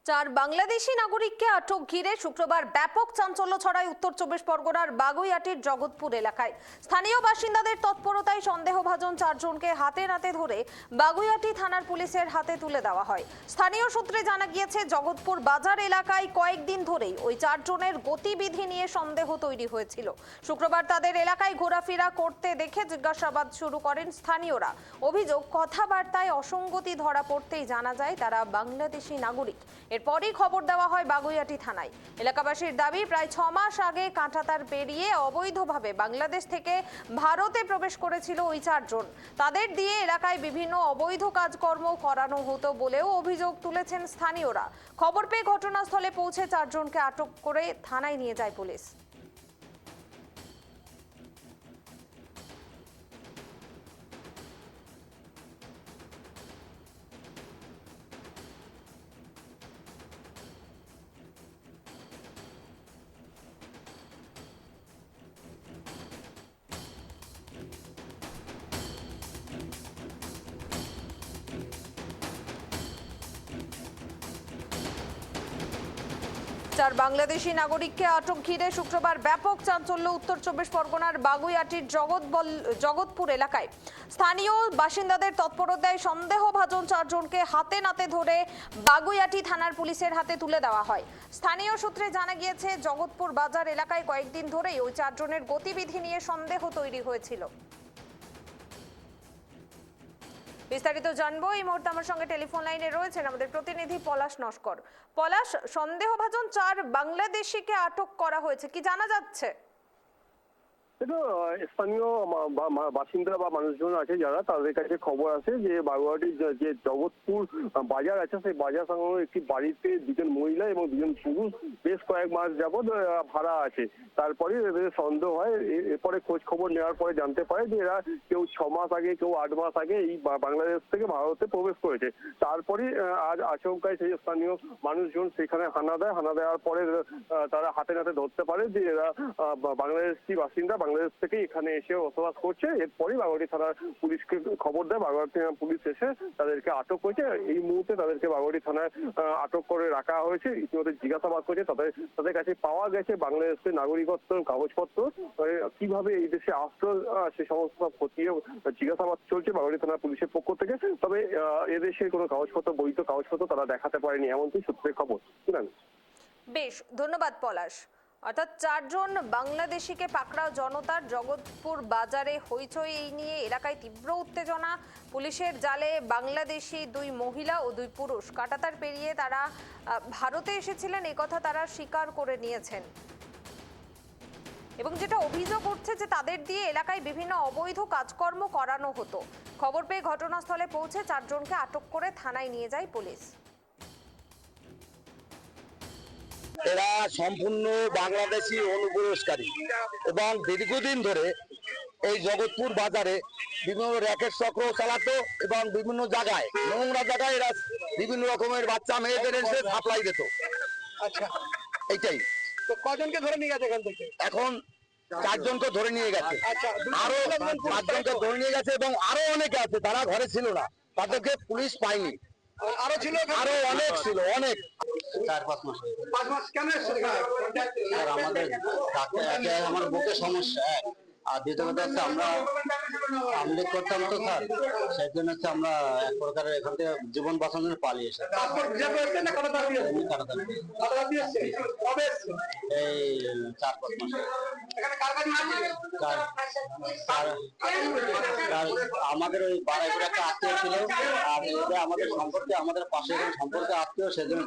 চার বাংলাদেশি নাগরিককে আটক ঘিরে শুক্রবার ব্যাপক চাঞ্চল্য ছড়ায় উত্তর চব্বিশ পরগনার বাগুইআটির জগৎপুর এলাকায়। স্থানীয় বাসিন্দাদের তৎপরতায় সন্দেহভাজন চারজনকে হাতে নাতে ধরে বাগুইআটি থানার পুলিশের হাতে তুলে দেওয়া হয়। স্থানীয় সূত্রে জানা গিয়েছে, জগৎপুর বাজার এলাকায় কয়েকদিন ধরেই ওই চারজনের গতিবিধি নিয়ে সন্দেহ তৈরি হয়েছিল। শুক্রবার তাদের এলাকায় ঘোরাফেরা করতে দেখে জিজ্ঞাসাবাদ শুরু করেন স্থানীয়রা। অভিযোগ, কথাবার্তায় অসঙ্গতি ধরা পড়তেই জানা যায় তারা বাংলাদেশি নাগরিক। এরপরই খবর দেওয়া হয় বাগুইআটি থানায়। এলাকাবাসীর দাবি, প্রায় 6 মাস আগে কাঁটাতার পেরিয়ে অবৈধভাবে বাংলাদেশ থেকে ভারতে প্রবেশ করেছিল ওই চারজন। তাদের দিয়ে এলাকায় বিভিন্ন অবৈধ কাজকর্ম করানো হতো বলেও অভিযোগ তুলেছেন স্থানীয়রা। খবর পেয়ে ঘটনাস্থলে পৌঁছে চারজনকে আটক করে থানায় নিয়ে যায় পুলিশ। চার বাংলাদেশি নাগরিককে আটক ঘিরে শুক্রবার ব্যাপক চাঞ্চল্য উত্তর চব্বিশ পরগনার বাগুইআটির জগৎপুর এলাকায়। স্থানীয় বাসিন্দাদের তৎপরতায় সন্দেহভাজন চারজনকে হাতে নাতে ধরে বাগুইআটি থানার পুলিশের হাতে তুলে দেওয়া হয়। স্থানীয় সূত্রে জানা গিয়েছে, জগৎপুর বাজার এলাকায় কয়েকদিন ধরেই ওই চারজনের গতিবিধি নিয়ে সন্দেহ তৈরি হয়েছিল। বিস্তারিত জানবো, এই মুহূর্তে আমার সঙ্গে টেলিফোন লাইনে রয়েছেন আমাদের প্রতিনিধি পলাশ নস্কর। পলাশ, সন্দেহভাজন 4 বাংলাদেশিকে আটক করা হয়েছে, কি জানা যাচ্ছে? স্থানীয় বাসিন্দা বা মানুষজন আছে যারা, তাদের কাছে খবর আছে যে বাগুইআটির যে জগৎপুর বাজার আছে, সেই বাজার সংলগ্ন একটি বাড়িতে 2জন মহিলা এবং 2জন পুরুষ বেশ কয়েক মাস যাবৎ ভাড়া আছে। তারপরে এদের সন্দেহ হয়। এরপরে খোঁজ খবর নেওয়ার পরে জানতে পারে যে এরা কেউ 6 মাস আগে, কেউ 8 মাস আগে এই বাংলাদেশ থেকে ভারতে প্রবেশ করেছে। তারপরে আজ আচমকায় সেই স্থানীয় মানুষজন সেখানে হানা দেয়। হানা দেওয়ার পরে তারা হাতে নাতে ধরতে পারে যে এরা বাংলাদেশি বাসিন্দা, বাংলাদেশ থেকে এখানে এসে বসবাস করছে। এরপরই বাগুইআটি থানার পুলিশকে খবর দেয়। বাগুইআটি থানার পুলিশ এসে তাদেরকে আটক করেছে। এই মুহূর্তে তাদেরকে বাগুইআটি থানায় আটক করে রাখা হয়েছে। ইতিমধ্যে জিজ্ঞাসাবাদ করছে। তাদের কাছে পাওয়া গেছে বাংলাদেশের নাগরিকত্ব, কাগজপত্র, কিভাবে এই দেশে আসলো সে সমস্ত খতিয়ে জিজ্ঞাসাবাদ চলছে বাগুইআটি থানার পুলিশের পক্ষ থেকে। তবে এদেশে কোনো কাগজপত্র, বৈধ কাগজপত্র তারা দেখাতে পারেনি, এমনকি সূত্রের খবর। বেশ, ধন্যবাদ পলাশ। অর্থাৎ 4 জন বাংলাদেশিকে পাকড়াও জনতার। জগৎপুর বাজারে হইচই এই নিয়ে এলাকায় তীব্র উত্তেজনা। পুলিশের জালে বাংলাদেশি 2 মহিলা ও 2 পুরুষ কাঁটাতার পেরিয়ে তারা ভারতে এসেছিলেন, একথা তারা স্বীকার করে নিয়েছেন। এবং যেটা অভিযোগ উঠছে যে তাদের দিয়ে এলাকায় বিভিন্ন অবৈধ কাজকর্ম করানো হতো। খবর পেয়ে ঘটনাস্থলে পৌঁছে 4 জনকে আটক করে থানায় নিয়ে যায় পুলিশ। এরা সম্পূর্ণ বাংলাদেশি অনুপ্রবেশকারী এবং দীর্ঘদিন ধরে এই জগৎপুর বাজারে বিভিন্ন র্যাকেট চক্র চালাতো এবং বিভিন্ন জায়গায়, নোংরা জায়গায় এরা বিভিন্ন রকমের বাচ্চা মেয়েদের এসে সাপ্লাই দিত। আচ্ছা, এইটাই। তো কজনকে ধরে নিয়ে গেছে এখান থেকে? এখন 4 জনকে ধরে নিয়ে গেছে, আরো 5 জনকে ধরে নিয়ে গেছে এবং আরো অনেকে আছে তারা ঘরে ছিল না, তাদেরকে পুলিশ পায়নি। আরো ছিল, আরো অনেক ছিল, অনেক। 4-5 মাস। 5 মাস কেন এসেছে এখানে? আমাদের আমার বুকে সমস্যা, আর দ্বিতীয় কথা হচ্ছে আমরা আমলেট করতাম তো স্যার, সেই জন্য হচ্ছে আমরা এক প্রকারের এখান থেকে জীবন বাঁচানোর জন্য পালিয়ে এসেছি। এই 4-5 মাস। আমাদের ওই বাড়াইপুর একটা আত্মীয় ছিল, আর আমাদের সম্পর্কে, আমাদের পাশে সম্পর্কে আত্মীয়, সেজন্য